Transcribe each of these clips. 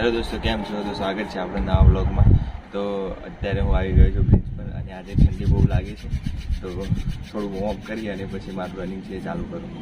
Hello દોસ્તો, કેમ છો? તો સ્વાગત છે આપણા નવા વ્લોગમાં. તો અત્યારે હું આવી ગયો છું બ્રિજ પર અને આજે ઠંડી બહુ લાગે છે, તો થોડું વોર્મ કરી અને પછી મારું રનિંગ છે ચાલુ કરું.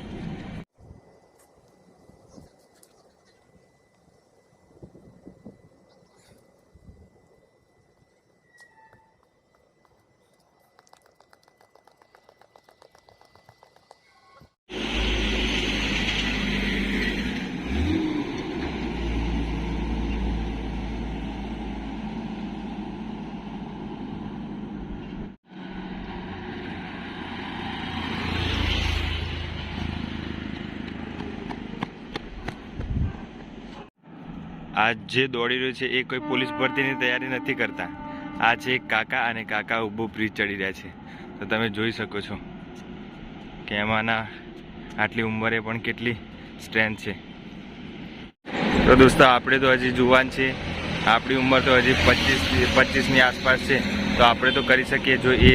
આ જે દોડી રહ્યું છે એ કોઈ પોલીસ ભરતીની તૈયારી નથી કરતા. આ છે એક કાકા અને કાકા ઊભો બ્રિજ ચડી રહ્યા છે. તો તમે જોઈ શકો છો કે એમાંના આટલી ઉંમરે પણ કેટલી સ્ટ્રેન્થ છે. તો દોસ્તો, આપણે તો હજી જુવાન છે, આપણી ઉંમર તો હજી 25ની આસપાસ છે. તો આપણે તો કરી શકીએ. જો એ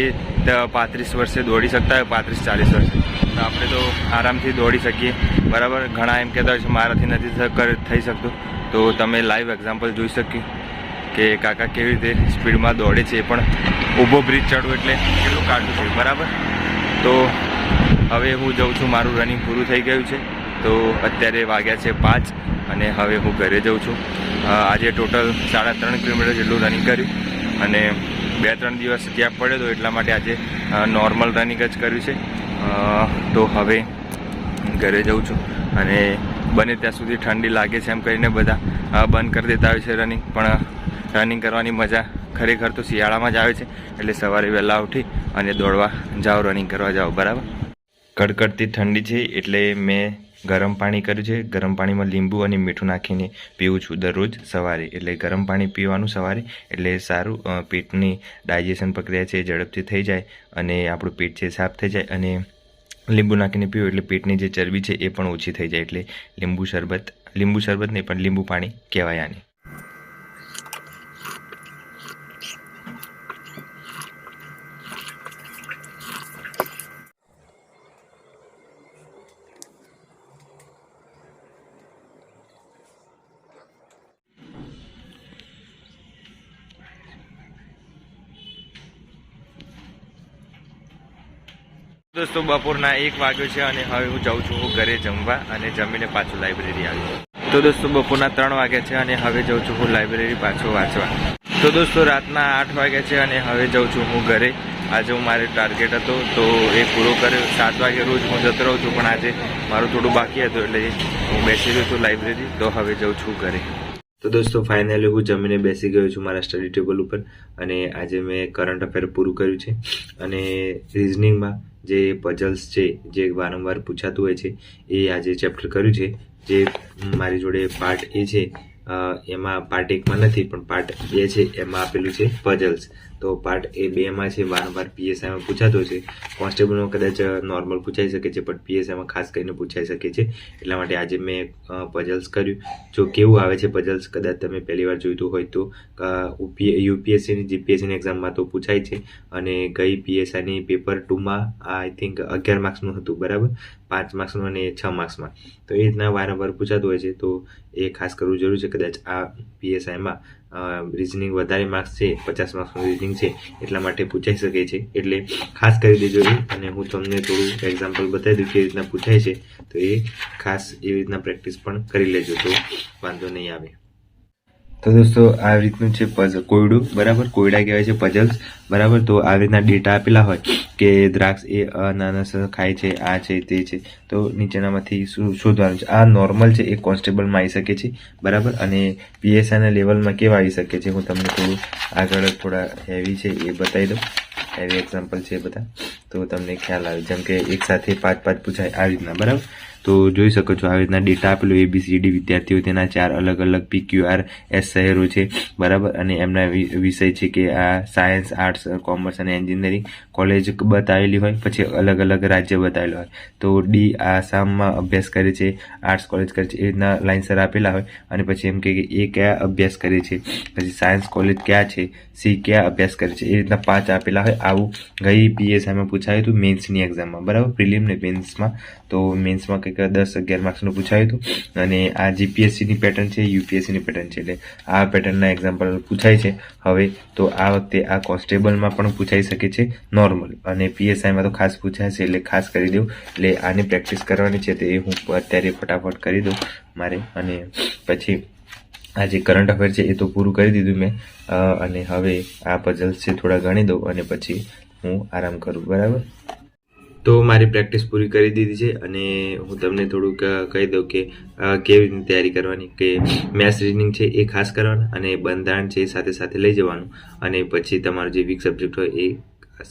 35 વર્ષે દોડી શકતા હોય, 35-40 વર્ષે, તો આપણે તો આરામથી દોડી શકીએ. બરાબર. ઘણા એમ કહેતા હોય છે મારાથી નથી થઈ શકતું. તો તમે લાઈવ એક્ઝામ્પલ જોઈ શક્યું કે કાકા કેવી રીતે સ્પીડમાં દોડે છે. એ પણ ઊભો બ્રિજ ચડવું એટલે કેટલું કાઢવું છે. બરાબર. તો હવે હું જઉં છું, મારું રનિંગ પૂરું થઈ ગયું છે. તો અત્યારે વાગ્યા છે 5 અને હવે હું ઘરે જઉં છું. આજે ટોટલ 3.5 કિલોમીટર જેટલું રનિંગ કર્યું અને 2-3 દિવસ ગેપ પડ્યો હતો, એટલા માટે આજે નોર્મલ રનિંગ જ કર્યું છે. તો હવે ઘરે જઉં છું અને બને ત્યાં સુધી ઠંડી લાગે છે એમ કરીને બધા બંધ કરી દેતા હોય છે રનિંગ. પણ રનિંગ કરવાની મજા ખરેખર તો શિયાળામાં જ આવે છે. એટલે સવારે વહેલા ઉઠી અને દોડવા જાઓ, રનિંગ કરવા જાઓ. બરાબર. કડકડતી ઠંડી છે એટલે મેં ગરમ પાણી કર્યું છે. ગરમ પાણીમાં લીંબુ અને મીઠું નાખીને પીવું છું દરરોજ સવારે. એટલે ગરમ પાણી પીવાનું સવારે એટલે સારું. પેટની ડાયજેશન પ્રક્રિયા છે એ ઝડપથી થઈ જાય અને આપણું પેટ છે સાફ થઈ જાય. અને લીંબુ નાખીને પીવું એટલે પેટની જે ચરબી છે એ પણ ઓછી થઈ જાય. એટલે લીંબુ શરબત નહીં પણ લીંબુ પાણી કહેવાય આને. દોસ્તો, બપોરના 1 વાગ્યો છે અને હવે હું જાઉં છું ઘરે જમવા અને જમીને પાછું લાઇબ્રેરી આવ્યું. તો દોસ્તો, બપોરના 3 વાગ્યા છે અને હવે જાઉં છું હું લાઇબ્રેરી પાછો વાંચવા. તો દોસ્તો, રાતના 8 વાગ્યા છે અને હવે જાઉં છું હું ઘરે. આજે હું મારે ટાર્ગેટ હતો તો એ પૂરો કર્યો. 7 વાગે રોજ હું જતો રહું છું, પણ આજે મારું થોડું બાકી હતું એટલે હું બેસી ગયો છું લાઇબ્રેરી. તો હવે જાઉં છું ઘરે. તો દોસ્તો, ફાઇનલી હું જમીને બેસી ગયો છું મારા સ્ટડી ટેબલ ઉપર અને આજે મેં કરંટ અફેર પૂરું કર્યું છે. અને રિઝનિંગમાં જે પઝલ્સ છે જે વારંવાર પૂછાતું હોય છે એ આજે ચેપ્ટર કર્યું છે. જે મારી જોડે પાર્ટ એ છે એમાં પાર્ટ 1માં નથી પણ પાર્ટ 2 છે એમાં આપેલું છે પઝલ્સ. તો પાર્ટ એ 2માં છે વારંવાર પીએસઆઈમાં પૂછાતો છે. કોન્સ્ટેબલમાં કદાચ નોર્મલ પૂછાઈ શકે છે પણ પીએસઆઈમાં ખાસ કરીને પૂછાઈ શકે છે. એટલા માટે આજે મેં પઝલ્સ કર્યું. જો કેવું આવે છે પઝલ્સ, કદાચ તમે પહેલી વાર જોઈતું હોય તો યુપીએસસીની જીપીએસસીની એક્ઝામમાં તો પૂછાય છે. અને ગઈ પીએસઆઈની પેપર 2માં આઈ થિંક 11 માર્ક્સનું હતું. બરાબર. 5 માર્ક્સનું અને 6 માર્ક્સમાં. તો એ રીતના વારંવાર પૂછાતું હોય છે. તો એ ખાસ કરવું જરૂરી છે. કદાચ આ પીએસઆઈમાં રિઝનિંગ વધારે માર્ક્સ છે, 50 માર્ક્સનું રિઝનિંગ છે, એટલા માટે પૂછાઈ શકે છે. એટલે ખાસ કરી દેજો એ. અને હું તમને થોડું એક્ઝામ્પલ બતાવી દઉં કેવી રીતના પૂછાય છે. તો એ ખાસ એવી રીતના પ્રેક્ટિસ પણ કરી લેજો તો વાંધો નહીં આવે. તો દોસ્તો, આવી રીતનું છે કોયડું. બરાબર. કોયડા કહેવાય છે પઝલ્સ. બરાબર. તો આવી રીતના ડેટા આપેલા હોય કે દ્રાક્ષ એ અનાનસ ખાય છે, આ છે તે છે. તો નીચેનામાંથી શું શોધવાનું છે. આ નોર્મલ છે, એ કોન્સ્ટેબલમાં આવી શકે છે. બરાબર. અને પીએસઆઈના લેવલમાં કેવા આવી શકે છે હું તમને થોડું આગળ થોડા હેવી છે એ બતાવી દઉં. હેવી એક્ઝામ્પલ છે બધા, તો તમને ખ્યાલ આવે. જેમ કે એક સાથે 5-5 પૂછાય આવી રીતના. બરાબર. તો જોઈ શકો છો આવી રીતના ડેટા આપેલો ABCD વિદ્યાર્થીઓ, તેના 4 અલગ અલગ PQRS શહેરો છે. બરાબર. અને એમના વિષય છે કે આ સાયન્સ, આર્ટ્સ, કોમર્સ અને એન્જિનિયરિંગ કોલેજ બતાવેલી હોય. પછી અલગ અલગ રાજ્ય બતાવેલું હોય. તો D આસામમાં અભ્યાસ કરે છે, આર્ટ્સ કોલેજ કરે છે, એ રીતના લાઇનસર આપેલા હોય. અને પછી એમ કે એ કયા અભ્યાસ કરે છે, પછી સાયન્સ કોલેજ ક્યાં છે, C ક્યાં અભ્યાસ કરે છે, એ રીતના 5 આપેલા હોય. આવું ગઈ પીએસઆઈમાં પૂછાયું હતું મેન્સની એક્ઝામમાં. બરાબર. પ્રિલિમ ને મેન્સમાં. તો મેન્સમાં કંઈક કંઈક 10-11 માર્ક્સનું પૂછાયું હતું અને આ જીપીએસસીની પેટર્ન છે, યુપીએસસીની પેટર્ન છે, એટલે આ પેટર્નના એક્ઝામ્પલ પૂછાય છે. હવે તો આ વખતે આ કોન્સ્ટેબલમાં પણ પૂછાઈ શકે છે નોર્મલ, અને પીએસઆઈમાં તો ખાસ પૂછાય છે, એટલે ખાસ કરી દઉં. એટલે આની પ્રેક્ટિસ કરવાની છે તે હું અત્યારે ફટાફટ કરી દઉં મારે, અને પછી આ જે કરંટ અફેર છે એ તો પૂરું કરી દીધું મેં, અને હવે આ પઝલ્સ છે થોડા ગણી દઉં અને પછી હું આરામ કરું. બરાબર, તો મારી પ્રેક્ટિસ પૂરી કરી દીધી છે અને હું તમને થોડુંક કહી દઉં કે કેવી રીતે તૈયારી કરવાની. કે મેથ્સ રીઝનિંગ છે એ ખાસ કરવાના, અને બંધારણ છે એ સાથે સાથે લઈ જવાનું, અને પછી તમારો જે વીક સબ્જેક્ટ હોય એ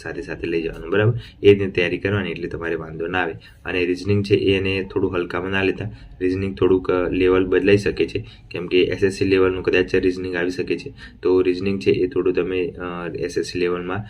સાથે સાથે લઈ જવાનું. બરાબર, એ રીતે તૈયારી કરવાની એટલે તમારે વાંધો ના આવે. અને રિઝનિંગ છે એને થોડું હલકામાં ના લેતા. રિઝનિંગ થોડુંક લેવલ બદલાઈ શકે છે, કેમ કે એસએસસી લેવલનું કદાચ રિઝનિંગ આવી શકે છે. તો રિઝનિંગ છે એ થોડું તમે એસએસસી લેવલમાં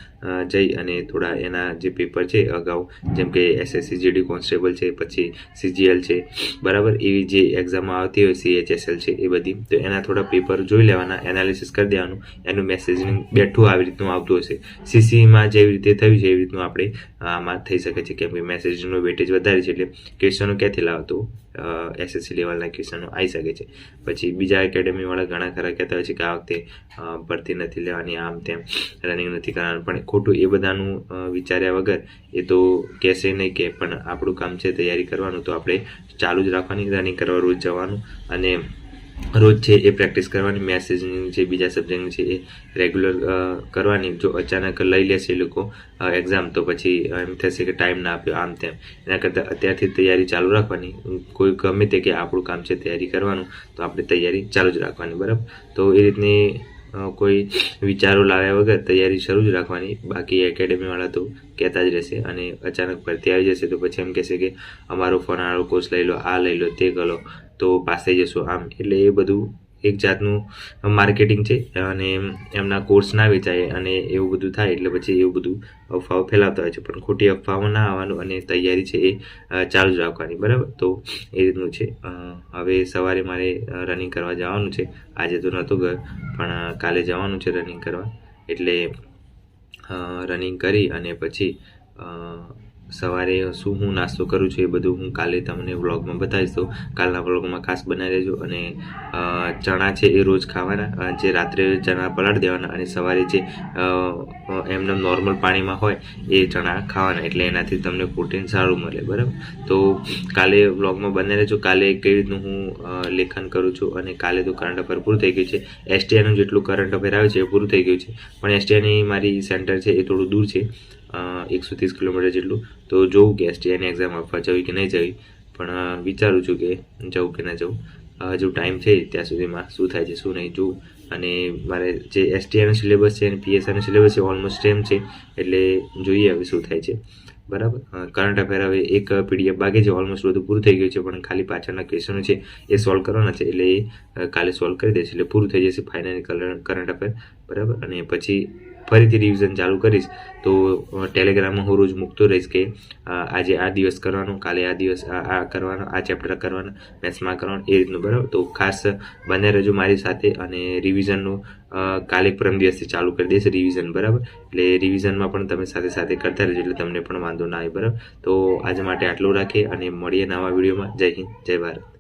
જઈ અને થોડા એના જે પેપર છે અગાઉ, જેમ કે એસએસસી જીડી કોન્સ્ટેબલ છે, પછી સીજીએલ છે, બરાબર, એવી જે એક્ઝામમાં આવતી હોય સીએચએસએલ છે એ બધી, તો એના થોડા પેપર જોઈ લેવાના, એનાલિસિસ કરી દેવાનું. એનું મેસેજિંગ બેઠું આવી રીતનું આવતું હશે. સીસીમાં જેવી રીતે થયું છે એવી રીતનું આપણે આમાં થઈ શકે છે, કેમ કે મેસેજનું વેટેજ વધારે છે, એટલે ક્વેશ્ચનો ક્યાંથી લાવતો એસએસસી લેવલના ક્વેશ્ચનો આવી શકે છે. પછી બીજા એકેડેમીવાળા ઘણા ખરા કહેતા હોય છે કે આ વખતે ભરતી નથી લેવાની, આમ તેમ રનિંગ નથી કરવાનું, પણ ખોટું એ બધાનું વિચાર્યા વગર એ તો કહેશે નહીં કે, પણ આપણું કામ છે તૈયારી કરવાનું, તો આપણે ચાલુ જ રાખવાની, રનિંગ કરવા રોજ જવાનું, અને રોજ છે એ પ્રેક્ટિસ કરવાની. મેસેજની જે બીજા સબ્જેક્ટની છે એ રેગ્યુલર કરવાની. જો અચાનક લઈ લેશે એ લોકો એક્ઝામ, તો પછી એમ થશે કે ટાઈમ ના આપ્યો, આમ તેમ. એના કરતાં અત્યારથી તૈયારી ચાલુ રાખવાની. કોઈ ગમે તે કે આપણું કામ છે તૈયારી કરવાનું, તો આપણે તૈયારી ચાલુ જ રાખવાની. બરાબર, તો એ રીતની કોઈ વિચારો લાવ્યા વગર તૈયારી શરૂ જ રાખવાની. બાકી એકેડેમીવાળા તો કહેતા જ રહેશે, અને અચાનક ભરતી આવી જશે તો પછી એમ કહેશે કે અમારો ફલાણો કોર્સ લઈ લો, આ લઈ લો, તે કરો, તો પાસ થઈ જશો, આમ. એટલે એ બધું એક જાતનું માર્કેટિંગ છે, અને એમના કોર્સ ના વેચાય અને એવું બધું થાય, એટલે પછી એવું બધું અફવાઓ ફેલાવતા હોય છે. પણ ખોટી અફવાઓમાં ના આવવાનું, અને તૈયારી છે એ ચાલુ જ રાખવાની. બરાબર, તો એ રીતનું છે. હવે સવારે મારે રનિંગ કરવા જવાનું છે. આજે તો નહોતું ગયો, પણ કાલે જવાનું છે રનિંગ કરવા. એટલે રનિંગ કરી અને પછી સવારે શું હું નાસ્તો કરું છું એ બધું હું કાલે તમને વ્લોગમાં બતાવીશ. તો કાલના વ્લોગમાં ખાસ બનાવી રહેજો. અને ચણા છે એ રોજ ખાવાના, જે રાત્રે ચણા પલાળી દેવાના, અને સવારે જે એમને નોર્મલ પાણીમાં હોય એ ચણા ખાવાના, એટલે એનાથી તમને પ્રોટીન સારું મળે. બરાબર, તો કાલે વ્લોગમાં બનાવી રહેજો. કાલે કઈ રીતનું હું લેખન કરું છું, અને કાલે તો કરંટ અફેર પૂરું થઈ ગયું છે. એસટીઆઈનું જેટલું કરંટ અફેર આવે છે એ પૂરું થઈ ગયું છે, પણ એસટીઆઈની મારી સેન્ટર છે એ થોડું દૂર છે, 130 કિલોમીટર જેટલું. તો જોઉં કે એસટીઆઈની એક્ઝામ આપવા જવી કે નહીં જવી, પણ વિચારું છું કે જવું કે ના જવું. હજુ ટાઈમ છે ત્યાં સુધીમાં શું થાય છે શું નહીં જોવું. અને મારે જે એસટીઆઈનો સિલેબસ છે અને પીએસઆઈનો સિલેબસ છે ઓલમોસ્ટ સેમ છે, એટલે જોઈએ હવે શું થાય છે. બરાબર, કરંટ અફેર હવે એક પીડીએફ બાકી છે, ઓલમોસ્ટ બધું પૂરું થઈ ગયું છે, પણ ખાલી પાછળના ક્વેશ્ચનો છે એ સોલ્વ કરવાના છે, એટલે એ કાલે સોલ્વ કરી દઈશ, એટલે પૂરું થઈ જશે ફાઇનલી કરંટ અફેર. બરાબર, અને પછી ફરીથી રિવિઝન ચાલુ કરીશ. તો ટેલિગ્રામમાં હું રોજ મૂકતો રહીશ કે આજે આ દિવસ કરવાનું, કાલે આ દિવસ આ કરવાનો, આ ચેપ્ટર કરવાના, મેથ્સમાં કરવાનું, એ રીતનું. બરાબર, તો ખાસ બને રહેજો મારી સાથે. અને રિવિઝનનું કાલે પરમ દિવસથી ચાલુ કરી દઈશ રિવિઝન. બરાબર, એટલે રિવિઝનમાં પણ તમે સાથે સાથે કરતા રહેજો, એટલે તમને પણ વાંધો ના આવે. બરાબર, તો આજ માટે આટલું રાખીએ અને મળીએ નવા વિડીયોમાં. જય હિન્દ, જય ભારત.